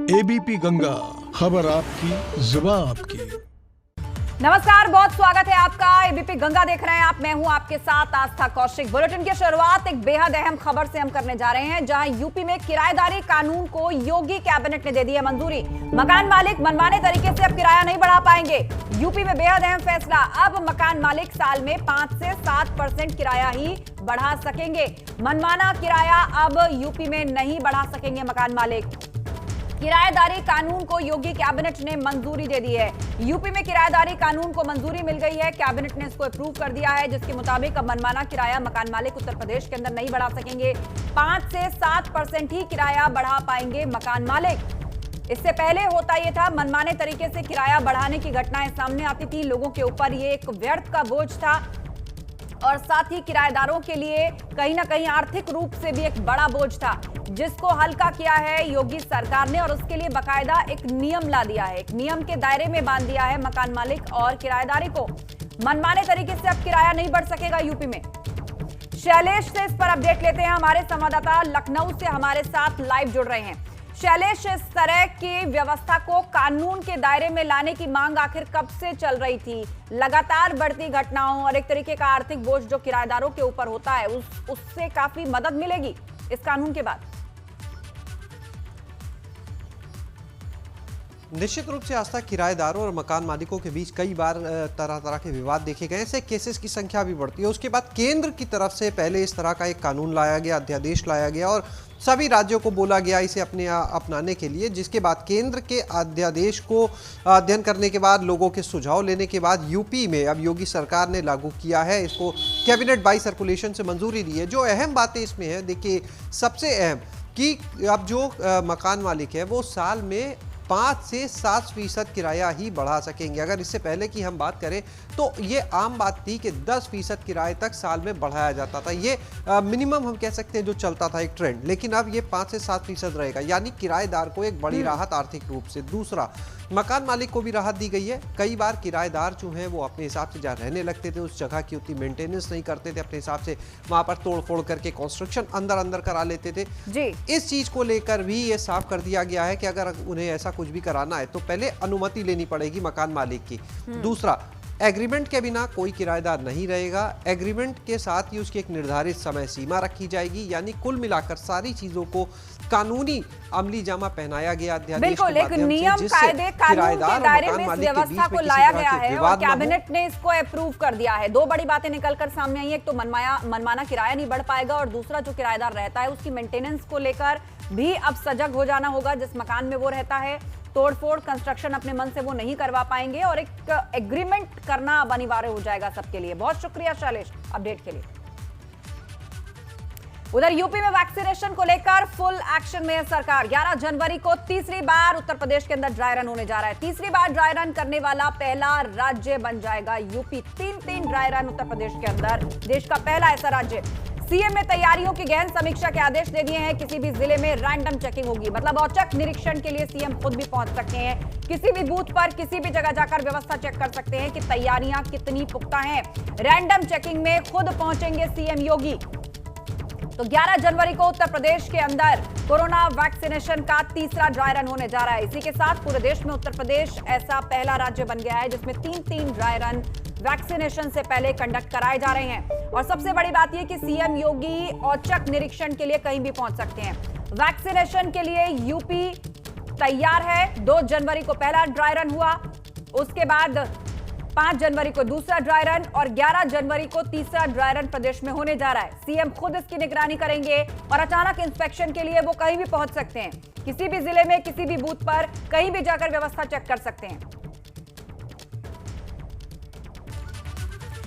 ABP Ganga, खबर आपकी, जुबान आपकी। नमस्कार, बहुत स्वागत है आपका। एबीपी गंगा देख रहे हैं आप। मैं हूं आपके साथ आस्था कौशिक। बुलेटिन की शुरुआत एक बेहद अहम खबर से हम करने जा रहे हैं, जहां यूपी में किराएदारी कानून को योगी कैबिनेट ने दे दी है मंजूरी। मकान मालिक मनमाने तरीके से अब किराया नहीं बढ़ा पाएंगे। यूपी में बेहद अहम फैसला। अब मकान मालिक साल में 5 से 7% किराया ही बढ़ा सकेंगे। मनमाना किराया अब यूपी में नहीं बढ़ा सकेंगे मकान मालिक। किराएदारी कानून को योगी कैबिनेट ने मंजूरी दे दी है। यूपी में किराएदारी कानून को मंजूरी मिल गई है। कैबिनेट ने इसको अप्रूव कर दिया है, जिसके मुताबिक अब मनमाना किराया मकान मालिक उत्तर प्रदेश के अंदर नहीं बढ़ा सकेंगे। 5 से 7% ही किराया बढ़ा पाएंगे मकान मालिक। इससे पहले होता यह था, मनमाने तरीके से किराया बढ़ाने की घटनाएं सामने आती थी। लोगों के ऊपर ये एक व्यर्थ का बोझ था और साथ ही किराएदारों के लिए कहीं ना कहीं आर्थिक रूप से भी एक बड़ा बोझ था, जिसको हल्का किया है योगी सरकार ने। और उसके लिए बाकायदा एक नियम ला दिया है, एक नियम के दायरे में बांध दिया है मकान मालिक और किराएदारी को। मनमाने तरीके से अब किराया नहीं बढ़ सकेगा यूपी में। शैलेश से इस पर अपडेट लेते हैं। हमारे संवाददाता लखनऊ से हमारे साथ लाइव जुड़ रहे हैं। शैलेश, इस तरह की व्यवस्था को कानून के दायरे में लाने की मांग आखिर कब से चल रही थी? लगातार बढ़ती घटनाओं और एक तरीके का आर्थिक बोझ जो किराएदारों के ऊपर होता है, उससे काफी मदद मिलेगी इस कानून के बाद। निश्चित रूप से आस्था, किराएदारों और मकान मालिकों के बीच कई बार तरह तरह के विवाद देखे गए। ऐसे केसेस की संख्या भी बढ़ती है। उसके बाद केंद्र की तरफ से पहले इस तरह का एक कानून लाया गया, अध्यादेश लाया गया और सभी राज्यों को बोला गया इसे अपनाने के लिए। जिसके बाद केंद्र के अध्यादेश को अध्ययन करने के बाद, लोगों के सुझाव लेने के बाद यूपी में अब योगी सरकार ने लागू किया है। इसको कैबिनेट बाई सर्कुलेशन से मंजूरी दी है। जो अहम बातें इसमें है, देखिए सबसे अहम कि अब जो मकान मालिक है वो साल में 5 से 7% किराया ही बढ़ा सकेंगे। अगर इससे पहले की हम बात करें तो ये आम बात थी कि 10% किराए तक साल में बढ़ाया जाता था। ये मिनिमम हम कह सकते हैं जो चलता था एक ट्रेंड, लेकिन अब ये 5 से 7% रहेगा, यानी किराएदार को एक बड़ी राहत आर्थिक रूप से। दूसरा, मकान मालिक को भी राहत दी गई है। कई बार किराएदार जो हैं वो अपने हिसाब से जहाँ रहने लगते थे उस जगह की उतनी मेंटेनेंस नहीं करते थे, अपने हिसाब से वहां पर तोड़ फोड़ करके कंस्ट्रक्शन अंदर करा लेते थे जी। इस चीज को लेकर भी ये साफ कर दिया गया है कि अगर उन्हें ऐसा कुछ भी कराना है तो पहले अनुमति लेनी पड़ेगी मकान मालिक की। दूसरा, एग्रीमेंट के बिना कोई किराएदार नहीं रहेगा। एग्रीमेंट के साथ ही उसकी एक निर्धारित समय सीमा रखी जाएगी। यानी कुल मिलाकर सारी चीजों को कानूनी अमली जामा पहनाया गया अध्यादेश बिल्कुल, एक नियम कायदे कानून के दायरे में इस व्यवस्था को लाया गया है और कैबिनेट ने इसको अप्रूव कर दिया है। दो बड़ी बातें निकलकर सामने आई है। एक तो मनमाना किराया नहीं बढ़ पाएगा और दूसरा, जो किराएदार रहता है उसकी मेंटेनेंस को लेकर भी अब सजग हो जाना होगा। जिस मकान में वो रहता है, तोड़फोड़ कंस्ट्रक्शन अपने मन से वो नहीं करवा पाएंगे और एक एग्रीमेंट करना अब अनिवार्य हो जाएगा सबके लिए। बहुत शुक्रिया शैलेश अपडेट के लिए। उधर यूपी में वैक्सीनेशन को लेकर फुल एक्शन में है सरकार। 11 जनवरी को तीसरी बार उत्तर प्रदेश के अंदर ड्राई रन होने जा रहा है। तीसरी बार ड्राई रन करने वाला पहला राज्य बन जाएगा UP. 3 dry run Uttar Pradesh के अंदर, देश का पहला ऐसा राज्य। सीएम ने तैयारियों की गहन समीक्षा के आदेश दे दिए हैं। किसी भी जिले में रैंडम चेकिंग होगी, मतलब औचक निरीक्षण के लिए सीएम खुद भी पहुंच सकते हैं। किसी भी बूथ पर किसी भी जगह जाकर व्यवस्था चेक कर सकते हैं कि तैयारियां कितनी पुख्ता हैं। रैंडम चेकिंग में खुद पहुंचेंगे सीएम योगी। तो 11 जनवरी को उत्तर प्रदेश के अंदर कोरोना वैक्सीनेशन का तीसरा ड्राई रन होने जा रहा है। इसी के साथ पूरे देश में उत्तर प्रदेश ऐसा पहला राज्य बन गया है जिसमें 3 ड्राई रन वैक्सीनेशन से पहले कंडक्ट कराए जा रहे हैं। और सबसे बड़ी बात यह कि सीएम योगी औचक निरीक्षण के लिए कहीं भी पहुंच सकते हैं। वैक्सीनेशन के लिए यूपी तैयार है। 2 जनवरी को पहला ड्राई रन हुआ, उसके बाद 5 जनवरी को दूसरा ड्राई रन और 11 जनवरी को तीसरा ड्राई रन प्रदेश में होने जा रहा है। सीएम खुद इसकी निगरानी करेंगे और अचानक इंस्पेक्शन के लिए वो कहीं भी पहुंच सकते हैं। किसी भी जिले में किसी भी बूथ पर कहीं भी जाकर व्यवस्था चेक कर सकते हैं।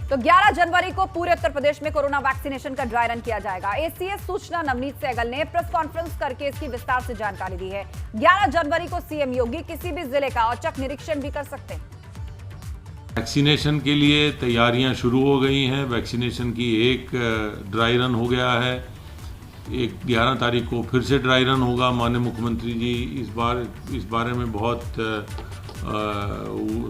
तो 11 जनवरी को पूरे उत्तर प्रदेश में कोरोना वैक्सीनेशन का ड्राई रन किया जाएगा। एसीएस सूचना नवनीत सहगल ने प्रेस कॉन्फ्रेंस करके इसकी विस्तार से जानकारी दी है। 11 जनवरी को सीएम योगी किसी भी जिले का औचक निरीक्षण भी कर सकते हैं। वैक्सीनेशन के लिए तैयारियां शुरू हो गई हैं। वैक्सीनेशन की एक ड्राई रन हो गया है। 11 तारीख को फिर से ड्राई रन होगा। माननीय मुख्यमंत्री जी इस बारे में बहुत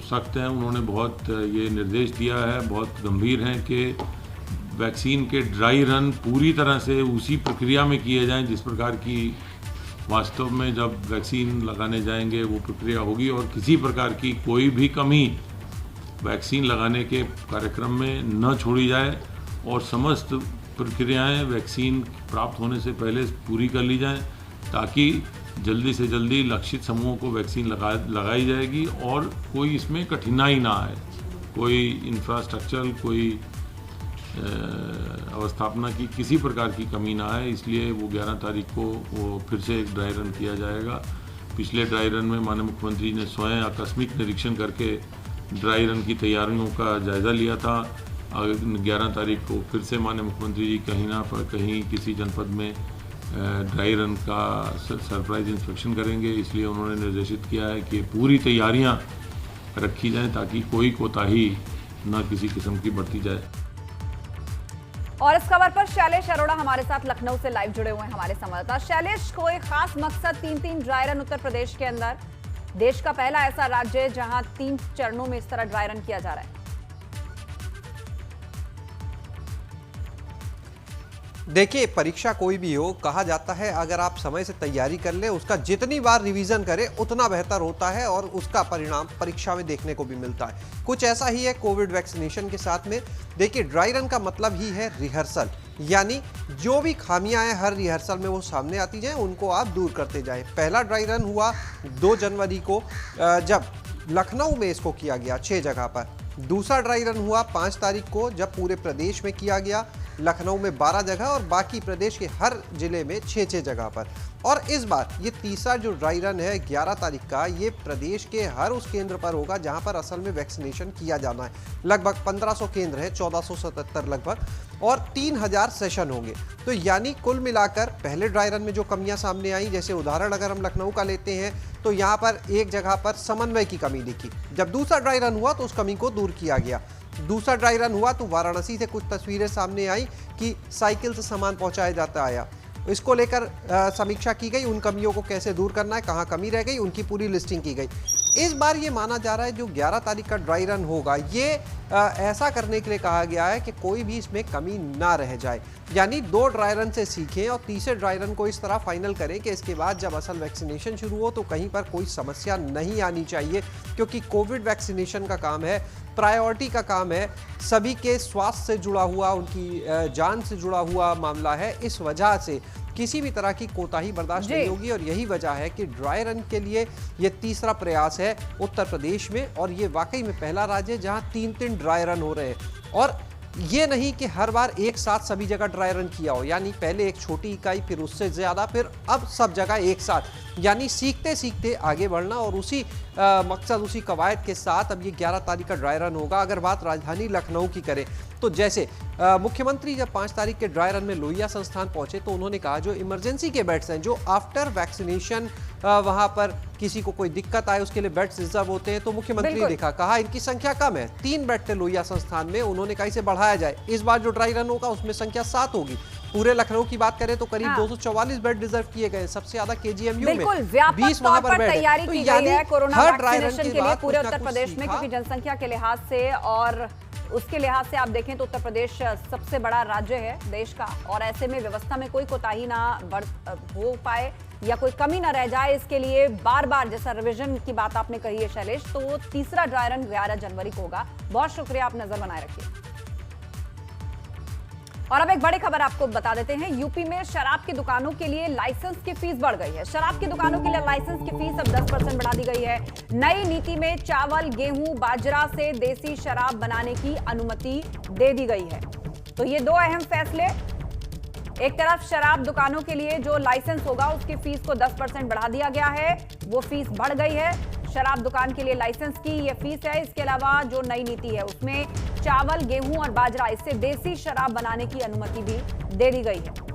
सख्त हैं। उन्होंने बहुत ये निर्देश दिया है, बहुत गंभीर हैं कि वैक्सीन के ड्राई रन पूरी तरह से उसी प्रक्रिया में किए जाएं जिस प्रकार की वास्तव में जब वैक्सीन लगाने जाएंगे वो प्रक्रिया होगी और किसी प्रकार की कोई भी कमी वैक्सीन लगाने के कार्यक्रम में न छोड़ी जाए और समस्त प्रक्रियाएं वैक्सीन प्राप्त होने से पहले पूरी कर ली जाएं ताकि जल्दी से जल्दी लक्षित समूहों को वैक्सीन लगाई जाएगी और कोई इसमें कठिनाई ना आए, कोई इंफ्रास्ट्रक्चर, कोई अवस्थापना की किसी प्रकार की कमी ना आए। इसलिए वो 11 तारीख को वो फिर से एक ड्राई रन किया जाएगा। पिछले ड्राई रन में माननीय मुख्यमंत्री ने स्वयं आकस्मिक निरीक्षण करके ड्राई रन की तैयारियों का जायज़ा लिया था। 11 तारीख को फिर से माननीय मुख्यमंत्री जी कहीं किसी जनपद में ड्राई रन का सरप्राइज इंस्पेक्शन करेंगे। इसलिए उन्होंने निर्देशित किया है कि पूरी तैयारियां रखी जाएं ताकि कोई कोताही न किसी किस्म की बरती जाए। और इस खबर पर शैलेश अरोड़ा हमारे साथ लखनऊ से लाइव जुड़े हुए हैं हमारे संवाददाता। शैलेश, कोई खास मकसद 3 ड्राई रन उत्तर प्रदेश के अंदर? देश का पहला ऐसा राज्य है जहां 3 चरणों में इस तरह ड्राई रन किया जा रहा है। देखिए, परीक्षा कोई भी हो, कहा जाता है अगर आप समय से तैयारी कर ले, उसका जितनी बार रिवीजन करें उतना बेहतर होता है और उसका परिणाम परीक्षा में देखने को भी मिलता है। कुछ ऐसा ही है कोविड वैक्सीनेशन के साथ में। देखिए, ड्राई रन का मतलब ही है रिहर्सल, यानी जो भी खामियां हैं हर रिहर्सल में वो सामने आती जाएं, उनको आप दूर करते जाएं। पहला ड्राई रन हुआ 2 जनवरी को, जब लखनऊ में इसको किया गया 6 जगह पर। दूसरा ड्राई रन हुआ 5 तारीख को, जब पूरे प्रदेश में किया गया, लखनऊ में 12 जगह और बाकी प्रदेश के हर जिले में 6-6 जगह पर। और इस बार ये तीसरा जो ड्राई रन है 11 तारीख का, ये प्रदेश के हर उस केंद्र पर होगा जहां पर असल में वैक्सीनेशन किया जाना है। लगभग 1500 केंद्र हैं, 1477 लगभग, और 3000 सेशन होंगे। तो यानी कुल मिलाकर पहले ड्राई रन में जो कमियां सामने आई, जैसे उदाहरण अगर हम लखनऊ का लेते हैं तो यहाँ पर एक जगह पर समन्वय की कमी दिखी। जब दूसरा ड्राई रन हुआ तो उस कमी को दूर किया गया। दूसरा ड्राई रन हुआ तो वाराणसी से कुछ तस्वीरें सामने आई कि साइकिल से सामान पहुंचाया जाता आया। इसको लेकर समीक्षा की गई, उन कमियों को कैसे दूर करना है, कहाँ कमी रह गई, उनकी पूरी लिस्टिंग की गई। इस बार ये माना जा रहा है जो 11 तारीख का ड्राई रन होगा, ये ऐसा करने के लिए कहा गया है कि कोई भी इसमें कमी ना रह जाए। यानी 2 ड्राई रन से सीखें और तीसरे ड्राई रन को इस तरह फाइनल करें कि इसके बाद जब असल वैक्सीनेशन शुरू हो तो कहीं पर कोई समस्या नहीं आनी चाहिए, क्योंकि कोविड वैक्सीनेशन का काम है, प्रायोरिटी का काम है, सभी के स्वास्थ्य से जुड़ा हुआ, उनकी जान से जुड़ा हुआ मामला है। इस वजह से किसी भी तरह की कोताही बर्दाश्त नहीं होगी और यही वजह है कि ड्राई रन के लिए ये तीसरा प्रयास है उत्तर प्रदेश में, और ये वाकई में पहला राज्य है जहां 3 ड्राई रन हो रहे हैं। और ये नहीं कि हर बार एक साथ सभी जगह ड्राई रन किया हो, यानी पहले एक छोटी इकाई, फिर उससे ज़्यादा, फिर अब सब जगह एक साथ, यानी सीखते सीखते आगे बढ़ना। और उसी मकसद, उसी कवायद के साथ अब ये 11 तारीख का ड्राई रन होगा। अगर बात राजधानी लखनऊ की करें तो जैसे मुख्यमंत्री जब 5 तारीख के ड्राई रन में लोहिया संस्थान पहुंचे तो उन्होंने कहा जो इमरजेंसी के बेड्स हैं, जो आफ्टर वैक्सीनेशन वहां पर किसी को कोई दिक्कत आए उसके लिए बेड्स रिजर्व होते हैं, तो मुख्यमंत्री ने कहा इनकी संख्या कम है, 3 बेड थे लोहिया संस्थान में, उन्होंने कहा इसे बढ़ाया जाए। इस बार जो ड्राई रन होगा उसमें संख्या 7 होगी। पूरे लखनऊ की बात करें तो करीब 244 बेड रिजर्व किए गए, सबसे ज्यादा केजीएमयू में 20 वहां पर तैयारी की गई है कोरोना वैक्सीनेशन के लिए पूरे उत्तर प्रदेश में, क्योंकि जनसंख्या के लिहाज से और उसके लिहाज से आप देखें तो उत्तर प्रदेश सबसे बड़ा राज्य है देश का, और ऐसे में व्यवस्था में कोई कोताही ना हो पाए या कोई कमी ना रह जाए, इसके लिए बार बार जैसा रिवीजन की बात आपने कही है शैलेश, तो वो तीसरा ड्राई रन 11 जनवरी को होगा। बहुत शुक्रिया, आप नजर बनाए रखिए। और अब एक बड़ी खबर आपको बता देते हैं, यूपी में शराब की दुकानों के लिए लाइसेंस की फीस बढ़ गई है। शराब की दुकानों के लिए लाइसेंस की फीस अब 10% बढ़ा दी गई है। नई नीति में चावल, गेहूं, बाजरा से देसी शराब बनाने की अनुमति दे दी गई है। तो ये 2 अहम फैसले, एक तरफ शराब दुकानों के लिए जो लाइसेंस होगा उसकी फीस को 10% बढ़ा दिया गया है, वो फीस बढ़ गई है। शराब दुकान के लिए लाइसेंस की ये फीस है। इसके अलावा जो नई नीति है उसमें चावल, गेहूं और बाजरा, इससे देसी शराब बनाने की अनुमति भी दे दी गई है।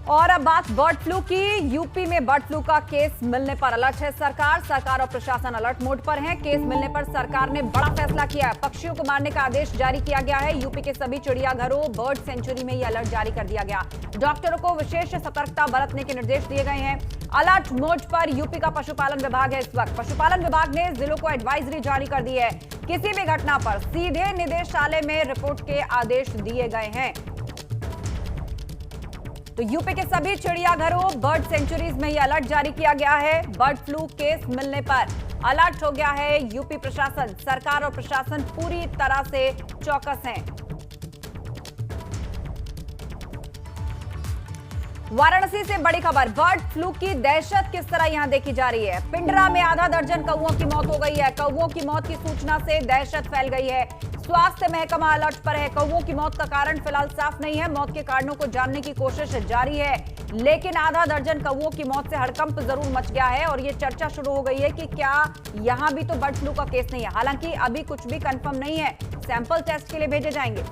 और अब बात बर्ड फ्लू की। यूपी में बर्ड फ्लू का केस मिलने पर अलर्ट है सरकार और प्रशासन अलर्ट मोड पर है। केस मिलने पर सरकार ने बड़ा फैसला किया है। पक्षियों को मारने का आदेश जारी किया गया है। यूपी के सभी चिड़ियाघरों, बर्ड सेंचुरी में यह अलर्ट जारी कर दिया गया। डॉक्टरों को विशेष सतर्कता बरतने के निर्देश दिए गए हैं। अलर्ट मोड पर यूपी का पशुपालन विभाग है। इस वक्त पशुपालन विभाग ने जिलों को एडवाइजरी जारी कर दी है। किसी भी घटना पर सीधे निदेशालय में रिपोर्ट के आदेश दिए गए हैं। तो यूपी के सभी चिड़ियाघरों, बर्ड सेंचुरीज में यह अलर्ट जारी किया गया है। बर्ड फ्लू केस मिलने पर अलर्ट हो गया है यूपी प्रशासन। सरकार और प्रशासन पूरी तरह से चौकस हैं। वाराणसी से बड़ी खबर, बर्ड फ्लू की दहशत किस तरह यहां देखी जा रही है। पिंडरा में आधा दर्जन कौवों की मौत हो गई है। कौवों की मौत की सूचना से दहशत फैल गई है। स्वास्थ्य महकमा अलर्ट पर है। कौवों की मौत का कारण फिलहाल साफ नहीं है। मौत के कारणों को जानने की कोशिश जारी है, लेकिन आधा दर्जन कौवों की मौत से हड़कंप जरूर मच गया है और यह चर्चा शुरू हो गई है कि क्या यहां भी तो बर्ड फ्लू का केस नहीं है। हालांकि अभी कुछ भी कंफर्म नहीं है, सैंपल टेस्ट के लिए भेजे जाएंगे।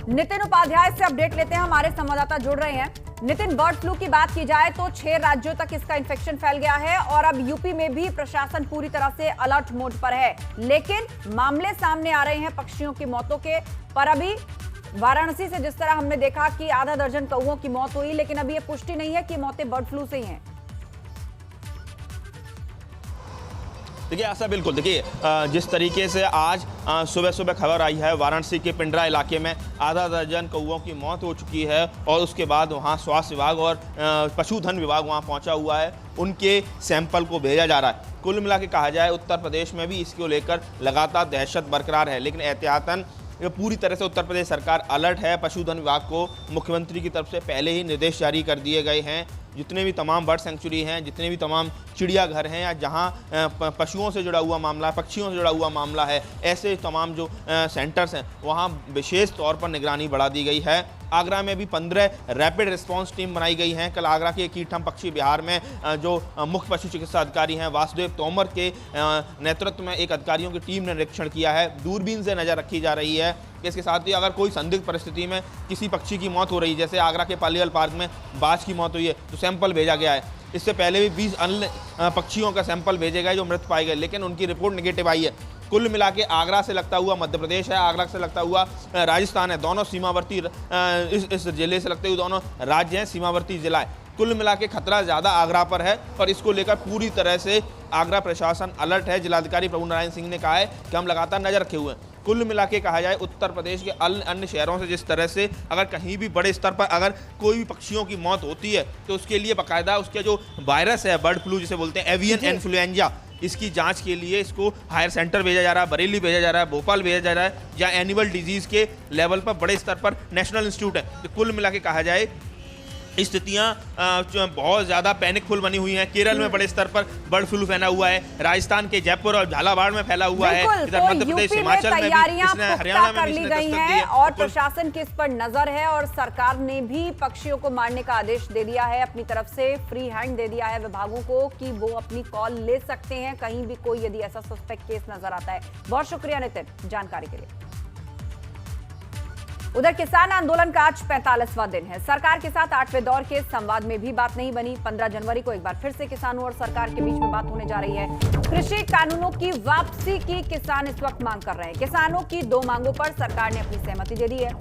नितिन उपाध्याय से अपडेट लेते हैं, हमारे संवाददाता जुड़ रहे हैं। नितिन, बर्ड फ्लू की बात की जाए तो 6 राज्यों तक इसका इन्फेक्शन फैल गया है और अब यूपी में भी प्रशासन पूरी तरह से अलर्ट मोड पर है, लेकिन मामले सामने आ रहे हैं पक्षियों की मौतों के। पर अभी वाराणसी से जिस तरह हमने देखा कि आधा दर्जन कौवों की मौत हुई, लेकिन अभी यह पुष्टि नहीं है कि मौतें बर्ड फ्लू से ही हैं। देखिए ऐसा बिल्कुल, देखिए जिस तरीके से आज सुबह सुबह खबर आई है, वाराणसी के पिंडरा इलाके में आधा दर्जन कौवों की मौत हो चुकी है और उसके बाद वहां स्वास्थ्य विभाग और पशुधन विभाग वहां पहुंचा हुआ है, उनके सैंपल को भेजा जा रहा है। कुल मिला के कहा जाए उत्तर प्रदेश में भी इसको लेकर लगातार दहशत बरकरार है, लेकिन एहतियातन पूरी तरह से उत्तर प्रदेश सरकार अलर्ट है। पशुधन विभाग को मुख्यमंत्री की तरफ से पहले ही निर्देश जारी कर दिए गए हैं। जितने भी तमाम बर्ड सेंचुरी हैं, जितने भी तमाम चिड़ियाघर हैं या जहां पशुओं से जुड़ा हुआ मामला, पक्षियों से जुड़ा हुआ मामला है, ऐसे तमाम जो सेंटर्स हैं वहां विशेष तौर पर निगरानी बढ़ा दी गई है। आगरा में भी 15 रैपिड रिस्पांस टीम बनाई गई हैं। कल आगरा के कीटम पक्षी विहार में जो मुख्य पशु चिकित्सा अधिकारी हैं वासुदेव तोमर के नेतृत्व में एक अधिकारियों की टीम ने निरीक्षण किया है। दूरबीन से नज़र रखी जा रही है। इसके साथ ही अगर कोई संदिग्ध परिस्थिति में किसी पक्षी की मौत हो रही है, जैसे आगरा के पालीवाल पार्क में बाज की मौत हुई है, तो सैंपल भेजा गया है। इससे पहले भी 20 अन्य पक्षियों का सैंपल भेजे गए जो मृत पाए गए, लेकिन उनकी रिपोर्ट नेगेटिव आई है। कुल मिला के आगरा से लगता हुआ मध्य प्रदेश है, आगरा से लगता हुआ राजस्थान है, दोनों सीमावर्ती इस जिले से लगते हुए दोनों राज्य हैं, सीमावर्ती जिला है। कुल मिला के खतरा ज़्यादा आगरा पर है और इसको लेकर पूरी तरह से आगरा प्रशासन अलर्ट है। जिलाधिकारी प्रभु नारायण सिंह ने कहा है कि हम लगातार नज़र रखे हुए हैं। कुल मिला के कहा जाए उत्तर प्रदेश के अन्य शहरों से जिस तरह से अगर कहीं भी बड़े स्तर पर अगर कोई भी पक्षियों की मौत होती है तो उसके लिए बाकायदा उसके जो वायरस है, बर्ड फ्लू जिसे बोलते हैं, एवियन इन्फ्लुएंजा, इसकी जांच के लिए इसको हायर सेंटर भेजा जा रहा है, बरेली भेजा जा रहा है, भोपाल भेजा जा रहा है, या एनिमल डिजीज़ के लेवल पर बड़े स्तर पर नेशनल इंस्टीट्यूट है। तो कुल मिला के कहा जाए स्थितियां बहुत ज़्यादा पैनिकफुल बनी हुई हैं। केरल में बड़े स्तर पर बर्ड फ्लू फैला हुआ है, राजस्थान के जयपुर और झालावाड़ में फैला हुआ है, इधर मध्य प्रदेश, हिमाचल में भी, हरियाणा में कर ली गई हैं और प्रशासन की इस पर नजर है और सरकार ने भी पक्षियों को मारने का आदेश दे दिया है। अपनी तरफ से फ्री हैंड दे दिया है विभागों को कि वो अपनी कॉल ले सकते हैं कहीं भी कोई यदि ऐसा सस्पेक्ट केस नजर आता है। बहुत शुक्रिया नितिन जानकारी के लिए। उधर किसान आंदोलन का आज 45वां दिन है। सरकार के साथ 8वें दौर के संवाद में भी बात नहीं बनी। 15 जनवरी को एक बार फिर से किसानों और सरकार के बीच में बात होने जा रही है। कृषि कानूनों की वापसी की किसान इस वक्त मांग कर रहे हैं। किसानों की 2 मांगों पर सरकार ने अपनी सहमति दे दी है।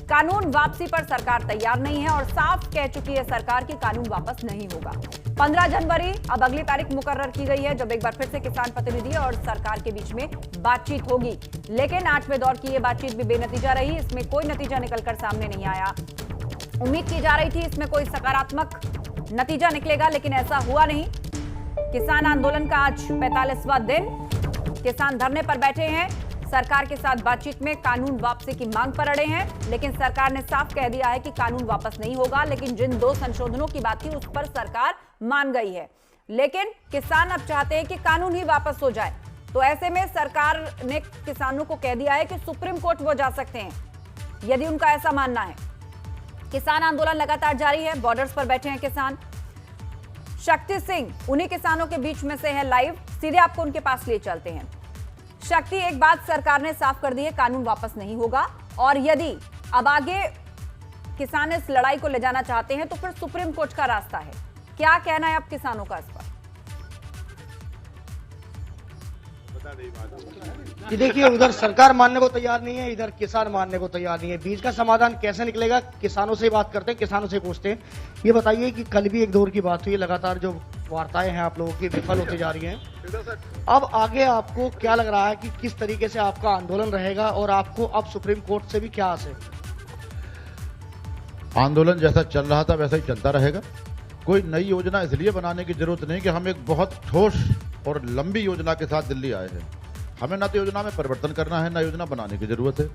कानून वापसी पर सरकार तैयार नहीं है और साफ कह चुकी है सरकार कि कानून वापस नहीं होगा। 15 जनवरी अब अगली तारीख मुकर्रर की गई है जब एक बार फिर से किसान प्रतिनिधि और सरकार के बीच में बातचीत होगी, लेकिन 8वें दौर की यह बातचीत भी बेनतीजा रही। इसमें कोई नतीजा निकलकर सामने नहीं आया। उम्मीद की जा रही थी इसमें कोई सकारात्मक नतीजा निकलेगा, लेकिन ऐसा हुआ नहीं। किसान आंदोलन का आज 45वां दिन। किसान धरने पर बैठे हैं, सरकार के साथ बातचीत में कानून वापसी की मांग पर अड़े हैं, लेकिन सरकार ने साफ कह दिया है कि कानून वापस नहीं होगा। लेकिन जिन 2 संशोधनों की बात थी उस पर सरकार मान गई है, लेकिन किसान अब चाहते हैं कि कानून ही वापस हो जाए। तो ऐसे में सरकार ने किसानों को कह दिया है कि सुप्रीम कोर्ट वो जा सकते हैं यदि उनका ऐसा मानना है। किसान आंदोलन लगातार जारी है, बॉर्डर्स पर बैठे हैं किसान। शक्ति सिंह उन्हीं किसानों के बीच में से है लाइव, सीधे आपको उनके पास ले चलते हैं। शक्ति, एक बात सरकार ने साफ कर दी है, कानून वापस नहीं होगा और यदि अब आगे किसान इस लड़ाई को ले जाना चाहते हैं तो फिर सुप्रीम कोर्ट का रास्ता है। क्या कहना है अब किसानों का इस पर? कि देखिए, उधर सरकार मानने को तैयार नहीं है, इधर किसान मानने को तैयार नहीं है। बीच का समाधान कैसे निकलेगा, किसानों से बात करते हैं, किसानों से पूछते हैं। ये बताइए कि कल भी एक दौर की बात हुई, लगातार जो वार्ताएं हैं आप लोगों की विफल होती जा रही हैं। अब आगे आपको क्या लग रहा है कि किस तरीके से आपका आंदोलन रहेगा और आपको अब सुप्रीम कोर्ट से भी क्या आस है? आंदोलन जैसा चल रहा था वैसा ही चलता रहेगा। कोई नई योजना इसलिए बनाने की जरूरत नहीं कि हम एक बहुत ठोस और लंबी योजना के साथ दिल्ली आए हैं। हमें ना तो योजना में परिवर्तन करना है, ना योजना बनाने की जरूरत है,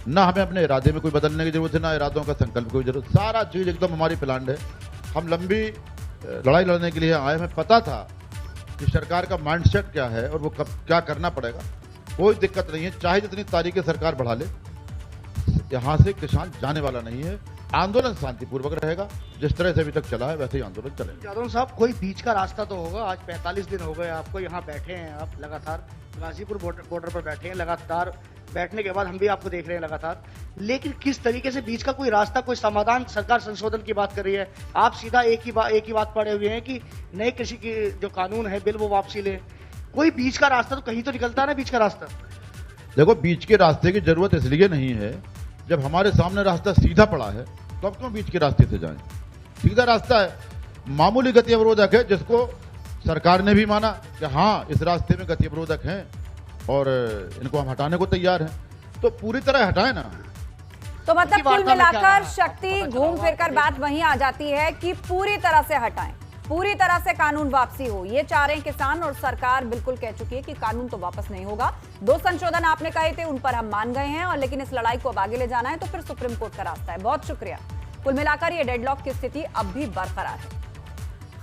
ना हमें अपने इरादे में कोई बदलने की जरूरत है, ना इरादों का संकल्प की जरूरत। सारा चीज एकदम हमारी प्लान्ड है। हम लंबी लड़ाई लड़ने के लिए आए। हमें पता था कि सरकार का माइंडसेट क्या है और वो कब क्या करना पड़ेगा। कोई दिक्कत नहीं है, चाहे जितनी तारीखें सरकार बढ़ा ले, यहाँ से किसान जाने वाला नहीं है। आंदोलन शांतिपूर्वक रहेगा, जिस तरह से अभी तक चला है वैसे ही आंदोलन चलेगा। जादव साहब, कोई बीच का रास्ता तो होगा। आज 45 दिन हो गए आपको यहाँ बैठे हैं, आप लगातार गाजीपुर बॉर्डर पर बैठे हैं, लगातार बैठने के बाद हम भी आपको देख रहे हैं लगातार। लेकिन किस तरीके से बीच का कोई रास्ता, कोई समाधान? सरकार संशोधन की बात कर रही है, आप सीधा एक ही बात पढ़े हुए हैं कि नए कृषि की जो कानून है बिल वो वापसी ले। कोई बीच का रास्ता तो कहीं तो निकलता है ना, बीच का रास्ता। देखो, बीच के रास्ते की जरूरत इसलिए नहीं है, जब हमारे सामने रास्ता सीधा पड़ा है तो अब क्यों बीच के रास्ते से जाएं? सीधा रास्ता है, मामूली गति अवरोधक है, जिसको सरकार ने भी माना कि हाँ इस रास्ते में गति अवरोधक हैं और इनको हम हटाने को तैयार हैं, तो पूरी तरह हटाएं ना। तो मतलब कुल वार्ता में क्या मिलाकर रहा? शक्ति घूम फिरकर बात वहीं आ जाती है कि पूरी तरह से हटाएं, पूरी तरह से कानून वापसी हो। ये चाह रहे हैं किसान और सरकार बिल्कुल कह चुकी है कि कानून तो वापस नहीं होगा। 2 संशोधन आपने कहे थे, उन पर हम मान गए हैं, और लेकिन इस लड़ाई को अब आगे ले जाना है तो फिर सुप्रीम कोर्ट का रास्ता है। बहुत शुक्रिया। कुल मिलाकर ये डेडलॉक की स्थिति अब भी बरकरार है।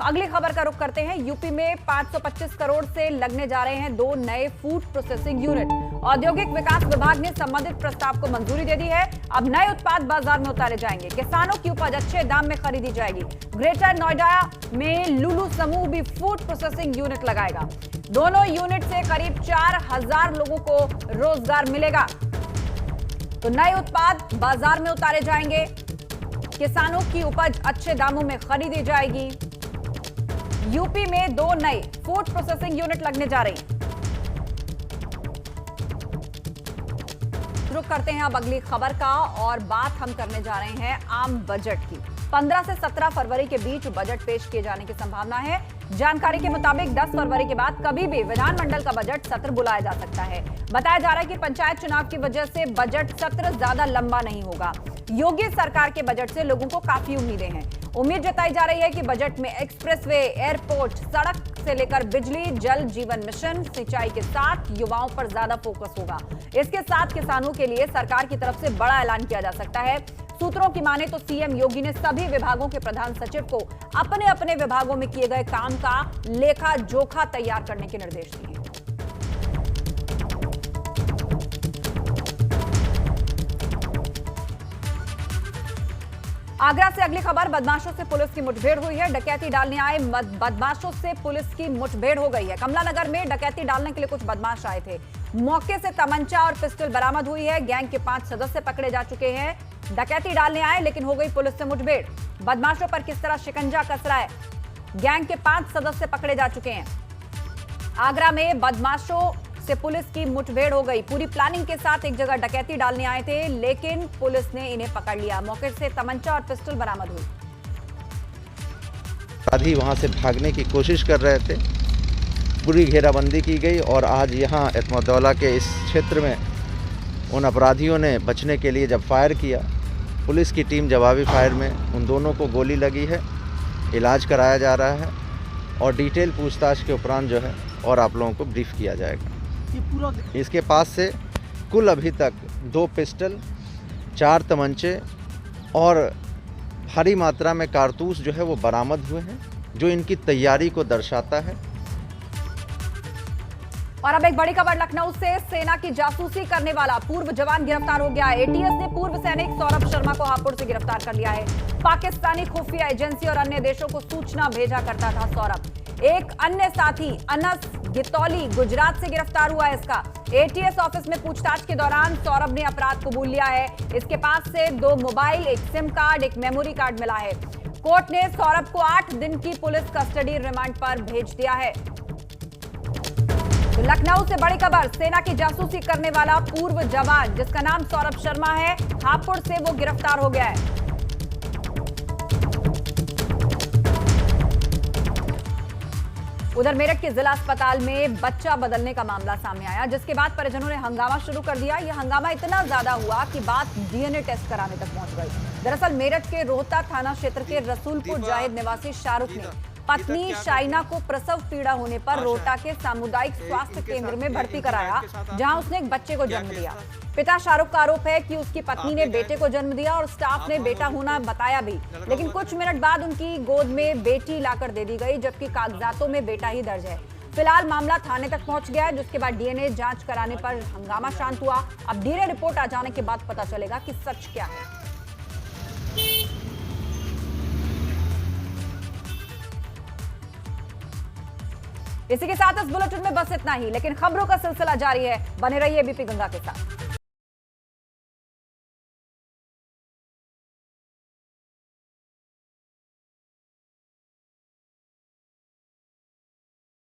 अगली खबर का रुख करते हैं। यूपी में 525 करोड़ से लगने जा रहे हैं 2 नए फूड प्रोसेसिंग यूनिट। औद्योगिक विकास विभाग ने संबंधित प्रस्ताव को मंजूरी दे दी है। अब नए उत्पाद बाजार में उतारे जाएंगे, किसानों की उपज अच्छे दाम में खरीदी जाएगी। ग्रेटर नोएडा में लुलु समूह भी फूड प्रोसेसिंग यूनिट लगाएगा। दोनों यूनिट से करीब 4000 लोगों को रोजगार मिलेगा। तो नए उत्पाद बाजार में उतारे जाएंगे, किसानों की उपज अच्छे दामों में खरीदी जाएगी। यूपी में 2 नए फूड प्रोसेसिंग यूनिट लगने जा रही हैं। रुक करते हैं अब अगली खबर का, और बात हम करने जा रहे हैं आम बजट की। 15 से 17 फरवरी के बीच बजट पेश किए जाने की संभावना है। जानकारी के मुताबिक 10 फरवरी के बाद कभी भी विधानमंडल का बजट सत्र बुलाया जा सकता है। बताया जा रहा है कि पंचायत चुनाव की वजह से बजट सत्र ज्यादा लंबा नहीं होगा। योगी सरकार के बजट से लोगों को काफी उम्मीदें हैं। उम्मीद जताई जा रही है कि बजट में एक्सप्रेसवे, एयरपोर्ट, सड़क से लेकर बिजली, जल जीवन मिशन, सिंचाई के साथ युवाओं पर ज्यादा फोकस होगा। इसके साथ किसानों के लिए सरकार की तरफ से बड़ा ऐलान किया जा सकता है। सूत्रों की माने तो सीएम योगी ने सभी विभागों के प्रधान सचिव को अपने अपने विभागों में किए गए काम का लेखा जोखा तैयार करने के निर्देश दिए। आगरा से अगली खबर, बदमाशों से पुलिस की मुठभेड़ हुई है। डकैती डालने आए बदमाशों से पुलिस की मुठभेड़ हो गई है। कमलानगर में डकैती डालने के लिए कुछ बदमाश आए थे। मौके से तमंचा और पिस्टल बरामद हुई है। गैंग के 5 सदस्य पकड़े जा चुके हैं। डकैती डालने आए लेकिन हो गई पुलिस से मुठभेड़। बदमाशों पर किस तरह शिकंजा कस रहा है, गैंग के 5 सदस्य पकड़े जा चुके हैं। आगरा में बदमाशों से पुलिस की मुठभेड़ हो गई। पूरी प्लानिंग के साथ एक जगह डकैती डालने आए थे, लेकिन पुलिस ने इन्हें पकड़ लिया। मौके से तमंचा और पिस्टल बरामद हुई। अपराधी वहां से भागने की कोशिश कर रहे थे। पूरी घेराबंदी की गई और आज यहाँ एतमदौला के इस क्षेत्र में उन अपराधियों ने बचने के लिए जब फायर किया, पुलिस की टीम जवाबी फायर में उन दोनों को गोली लगी है। इलाज कराया जा रहा है और डिटेल पूछताछ के उपरांत जो है और आप लोगों को ब्रीफ किया जाएगा। इसके पास से कुल अभी तक 2 पिस्टल, 4 तमंचे और भारी मात्रा में कारतूस जो है वो बरामद हुए हैं, जो इनकी तैयारी को दर्शाता है। और अब एक बड़ी खबर लखनऊ से, सेना की जासूसी करने वाला पूर्व जवान गिरफ्तार हो गया है। एटीएस ने पूर्व सैनिक सौरभ शर्मा को हापुड़ से गिरफ्तार कर लिया है। पाकिस्तानी खुफिया एजेंसी और अन्य देशों को सूचना भेजा करता था सौरभ। एक अन्य साथी अनस गितौली गुजरात से गिरफ्तार हुआ है इसका। एटीएस ऑफिस में पूछताछ के दौरान सौरभ ने अपराध कबूल लिया है। इसके पास से 2 मोबाइल, एक सिम कार्ड, एक मेमोरी कार्ड मिला है। कोर्ट ने सौरभ को 8 दिन की पुलिस कस्टडी रिमांड पर भेज दिया है। तो लखनऊ से बड़ी खबर, सेना की जासूसी करने वाला पूर्व जवान जिसका नाम सौरभ शर्मा है, हापुड़ से वो गिरफ्तार हो गया है। उधर मेरठ के जिला अस्पताल में बच्चा बदलने का मामला सामने आया, जिसके बाद परिजनों ने हंगामा शुरू कर दिया। यह हंगामा इतना ज्यादा हुआ कि बात डीएनए टेस्ट कराने तक पहुंच गई। दरअसल मेरठ के रोहता थाना क्षेत्र के रसूलपुर जायद निवासी शाहरुख ने पत्नी शाइना को प्रसव पीड़ा होने पर रोहता के सामुदायिक स्वास्थ्य केंद्र में भर्ती कराया, जहां उसने एक बच्चे को जन्म दिया। पिता शाहरुख का आरोप है कि उसकी पत्नी ने बेटे को जन्म दिया और स्टाफ ने बेटा होना बताया भी, लेकिन कुछ मिनट बाद उनकी गोद में बेटी लाकर दे दी गई, जबकि कागजातों में बेटा ही दर्ज है। फिलहाल मामला थाने तक पहुंच गया है, जिसके बाद डीएनए जांच कराने पर हंगामा शांत हुआ। अब डीएनए रिपोर्ट आ जाने के बाद पता चलेगा कि सच क्या है। इसी के साथ इस बुलेटिन में बस इतना ही, लेकिन खबरों का सिलसिला जारी है। बने रहिए एबीपी गंगा के साथ।